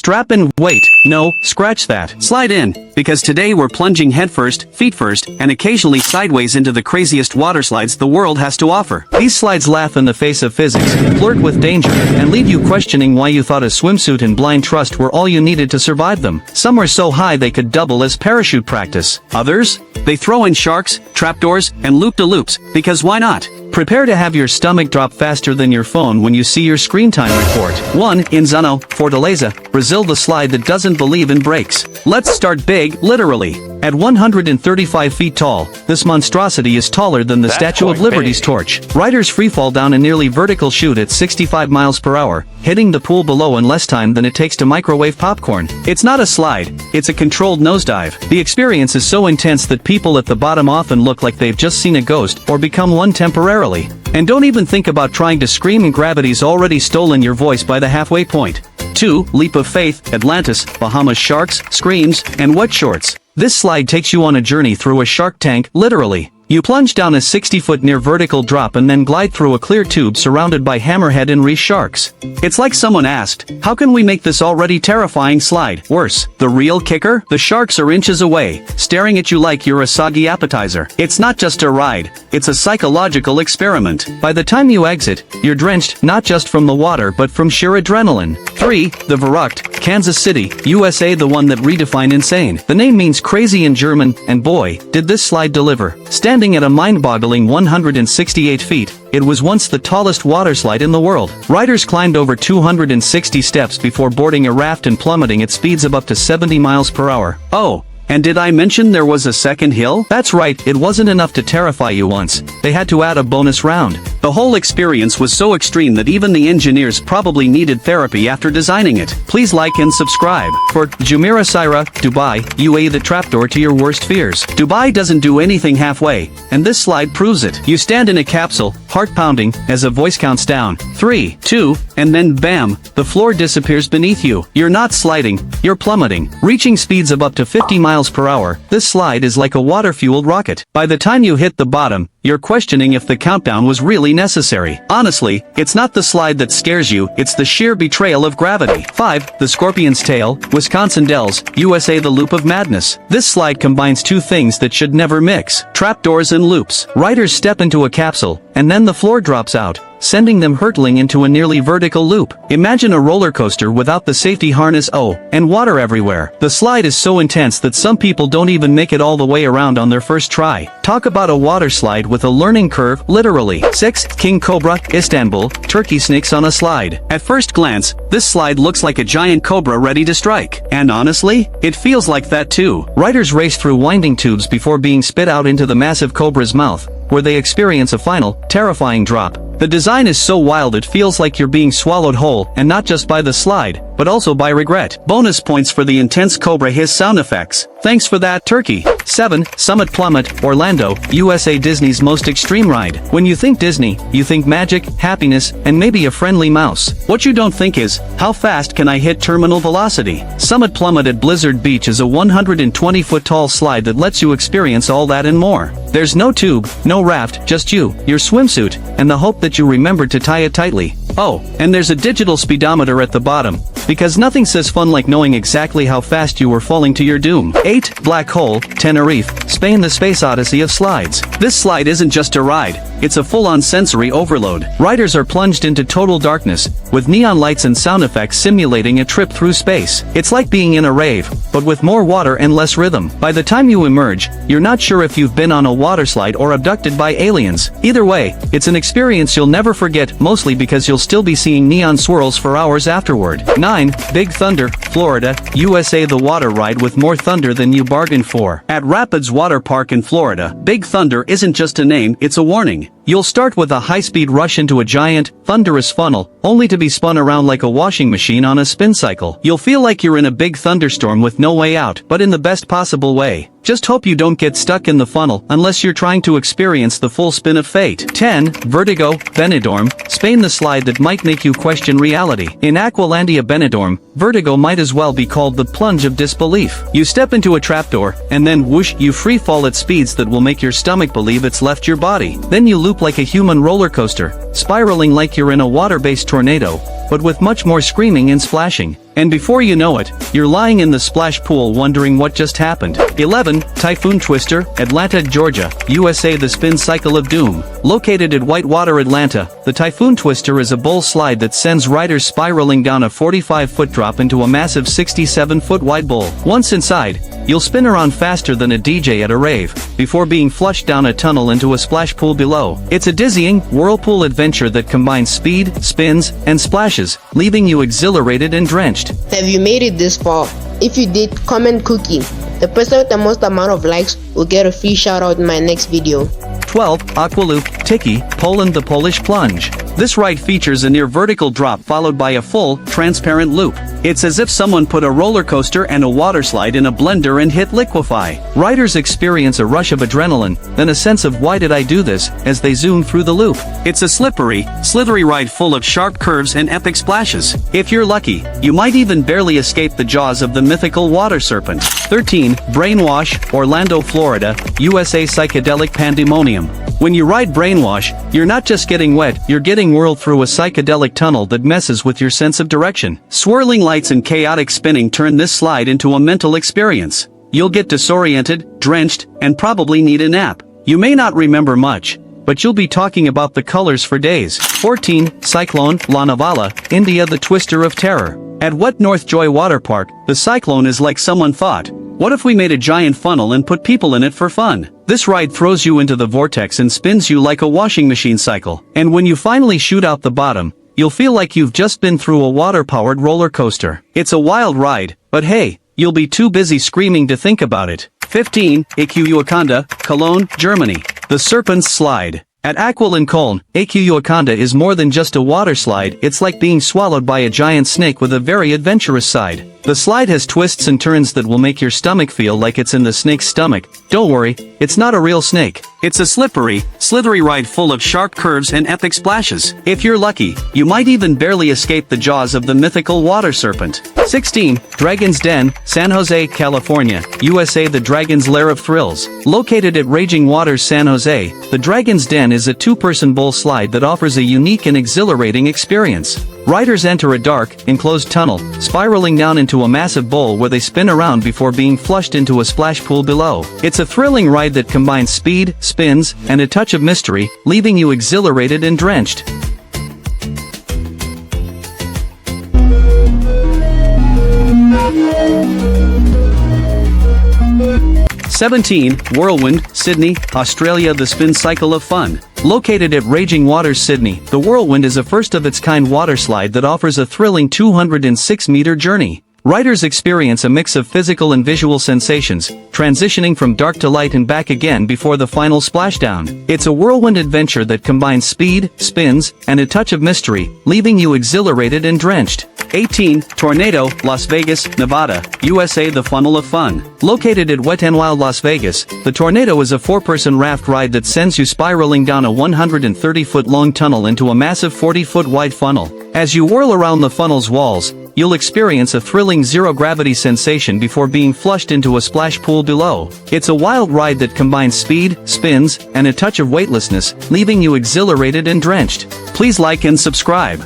Strap in, wait, no, scratch that. Slide in, because today we're plunging headfirst, feet first, and occasionally sideways into the craziest water slides the world has to offer. These slides laugh in the face of physics, flirt with danger, and leave you questioning why you thought a swimsuit and blind trust were all you needed to survive them. Some are so high they could double as parachute practice. Others? They throw in sharks, trapdoors, and loop-de-loops, because why not? Prepare to have your stomach drop faster than your phone when you see your screen time report. 1. In Zano, Fortaleza, Brazil, the slide that doesn't believe in brakes. Let's start big, literally. At 135 feet tall, this monstrosity is taller than the Statue of Liberty's torch. Riders freefall down a nearly vertical chute at 65 miles per hour, hitting the pool below in less time than it takes to microwave popcorn. It's not a slide, it's a controlled nosedive. The experience is so intense that people at the bottom often look like they've just seen a ghost or become one temporarily. And don't even think about trying to scream, and gravity's already stolen your voice by the halfway point. 2. Leap of Faith, Atlantis, Bahamas, sharks, screams, and wet shorts. This slide takes you on a journey through a shark tank, literally. You plunge down a 60-foot near vertical drop and then glide through a clear tube surrounded by hammerhead and reef sharks. It's like someone asked, how can we make this already terrifying slide worse? The real kicker? The sharks are inches away, staring at you like you're a soggy appetizer. It's not just a ride, it's a psychological experiment. By the time you exit, you're drenched not just from the water but from sheer adrenaline. 3. The Verrückt, Kansas City, USA, the one that redefined insane. The name means crazy in German, and boy, did this slide deliver. Standing at a mind-boggling 168 feet, it was once the tallest waterslide in the world. Riders climbed over 260 steps before boarding a raft and plummeting at speeds of up to 70 miles per hour. Oh, and did I mention there was a second hill? That's right, it wasn't enough to terrify you once. They had to add a bonus round. The whole experience was so extreme that even the engineers probably needed therapy after designing it. Please like and subscribe. For Jumeirah Syra, Dubai, UAE, the trapdoor to your worst fears. Dubai doesn't do anything halfway, and this slide proves it. You stand in a capsule, heart pounding, as a voice counts down. 3, 2, and then bam, the floor disappears beneath you. You're not sliding, you're plummeting. Reaching speeds of up to 50 miles per hour, this slide is like a water-fueled rocket. By the time you hit the bottom, you're questioning if the countdown was really necessary. Honestly, it's not the slide that scares you, it's the sheer betrayal of gravity. 5. The Scorpion's Tail, Wisconsin Dells, USA, the Loop of Madness. This slide combines two things that should never mix: trapdoors and loops. Riders step into a capsule, and then the floor drops out, sending them hurtling into a nearly vertical loop. Imagine a roller coaster without the safety harness, and water everywhere. The slide is so intense that some people don't even make it all the way around on their first try. Talk about a water slide with a learning curve, literally. 6. King Cobra, Istanbul, Turkey, snakes on a slide. At first glance, this slide looks like a giant cobra ready to strike. And honestly, it feels like that too. Riders race through winding tubes before being spit out into the massive cobra's mouth, where they experience a final, terrifying drop. The design is so wild it feels like you're being swallowed whole, and not just by the slide, but also by regret. Bonus points for the intense cobra hiss sound effects. Thanks for that, Turkey. 7. Summit Plummet, Orlando, USA, Disney's most extreme ride. When you think Disney, you think magic, happiness, and maybe a friendly mouse. What you don't think is, how fast can I hit terminal velocity? Summit Plummet at Blizzard Beach is a 120-foot tall slide that lets you experience all that and more. There's no tube, no raft, just you, your swimsuit, and the hope that you remembered to tie it tightly. Oh, and there's a digital speedometer at the bottom, because nothing says fun like knowing exactly how fast you were falling to your doom. 8. Black Hole, Tenerife, Spain, the space odyssey of slides. This slide isn't just a ride, it's a full-on sensory overload. Riders are plunged into total darkness, with neon lights and sound effects simulating a trip through space. It's like being in a rave, but with more water and less rhythm. By the time you emerge, you're not sure if you've been on a waterslide or abducted by aliens. Either way, it's an experience you'll never forget, mostly because you'll still be seeing neon swirls for hours afterward. 9. Big Thunder, Florida, USA, the water ride with more thunder than you bargained for. At Rapids Water Park in Florida, Big Thunder isn't just a name, it's a warning. You'll start with a high-speed rush into a giant, thunderous funnel, only to be spun around like a washing machine on a spin cycle. You'll feel like you're in a big thunderstorm with no way out, but in the best possible way. Just hope you don't get stuck in the funnel unless you're trying to experience the full spin of fate. 10. Vertigo, Benidorm, Spain, the slide that might make you question reality. In Aqualandia Benidorm, vertigo might as well be called the plunge of disbelief. You step into a trapdoor, and then whoosh, you free fall at speeds that will make your stomach believe it's left your body. Then you loop like a human roller coaster, spiraling like you're in a water-based tornado, but with much more screaming and splashing. And before you know it, you're lying in the splash pool wondering what just happened. 11. Typhoon Twister, Atlanta, Georgia, USA. The spin cycle of doom. Located at Whitewater, Atlanta, the Typhoon Twister is a bowl slide that sends riders spiraling down a 45-foot drop into a massive 67-foot wide bowl. Once inside, you'll spin around faster than a DJ at a rave, before being flushed down a tunnel into a splash pool below. It's a dizzying, whirlpool adventure that combines speed, spins, and splashes, leaving you exhilarated and drenched. Have you made it this far? If you did, comment cookie. The person with the most amount of likes will get a free shout out in my next video. 12. Aqualoop, Tiki, Poland. The Polish Plunge. This ride features a near vertical drop followed by a full, transparent loop. It's as if someone put a roller coaster and a water slide in a blender and hit liquefy. Riders experience a rush of adrenaline, then a sense of why did I do this, as they zoom through the loop. It's a slippery, slithery ride full of sharp curves and epic splashes. If you're lucky, you might even barely escape the jaws of the mythical water serpent. 13. Brainwash, Orlando, Florida, USA. Psychedelic Pandemonium. When you ride Brainwash, you're not just getting wet, you're getting whirled through a psychedelic tunnel that messes with your sense of direction. Swirling lights and chaotic spinning turn this slide into a mental experience. You'll get disoriented, drenched, and probably need a nap. You may not remember much, but you'll be talking about the colors for days. 14. Cyclone, Lonavala, India. The Twister of Terror. At Wet North Joy Water Park, the cyclone is like someone thought, what if we made a giant funnel and put people in it for fun? This ride throws you into the vortex and spins you like a washing machine cycle. And when you finally shoot out the bottom, you'll feel like you've just been through a water-powered roller coaster. It's a wild ride, but hey, you'll be too busy screaming to think about it. 15. Aqualoop, Cologne, Germany. The Serpent's Slide. At Aqual in Cologne, Aqualoop is more than just a water slide, it's like being swallowed by a giant snake with a very adventurous side. The slide has twists and turns that will make your stomach feel like it's in the snake's stomach. Don't worry, it's not a real snake. It's a slippery, slithery ride full of sharp curves and epic splashes. If you're lucky, you might even barely escape the jaws of the mythical water serpent. 16. Dragon's Den, San Jose, California, USA. The Dragon's Lair of Thrills. Located at Raging Waters, San Jose, the Dragon's Den is a two-person bowl slide that offers a unique and exhilarating experience. Riders enter a dark, enclosed tunnel, spiraling down into a massive bowl where they spin around before being flushed into a splash pool below. It's a thrilling ride that combines speed, spins, and a touch of mystery, leaving you exhilarated and drenched. 17. Whirlwind, Sydney, Australia. The Spin Cycle of Fun. Located at Raging Waters, Sydney, the Whirlwind is a first-of-its-kind water slide that offers a thrilling 206-meter journey. Riders experience a mix of physical and visual sensations, transitioning from dark to light and back again before the final splashdown. It's a whirlwind adventure that combines speed, spins, and a touch of mystery, leaving you exhilarated and drenched. 18. Tornado, Las Vegas, Nevada, USA. The Funnel of Fun. Located at Wet n Wild, Las Vegas, the Tornado is a four-person raft ride that sends you spiraling down a 130-foot-long tunnel into a massive 40-foot-wide funnel. As you whirl around the funnel's walls, you'll experience a thrilling zero-gravity sensation before being flushed into a splash pool below. It's a wild ride that combines speed, spins, and a touch of weightlessness, leaving you exhilarated and drenched. Please like and subscribe.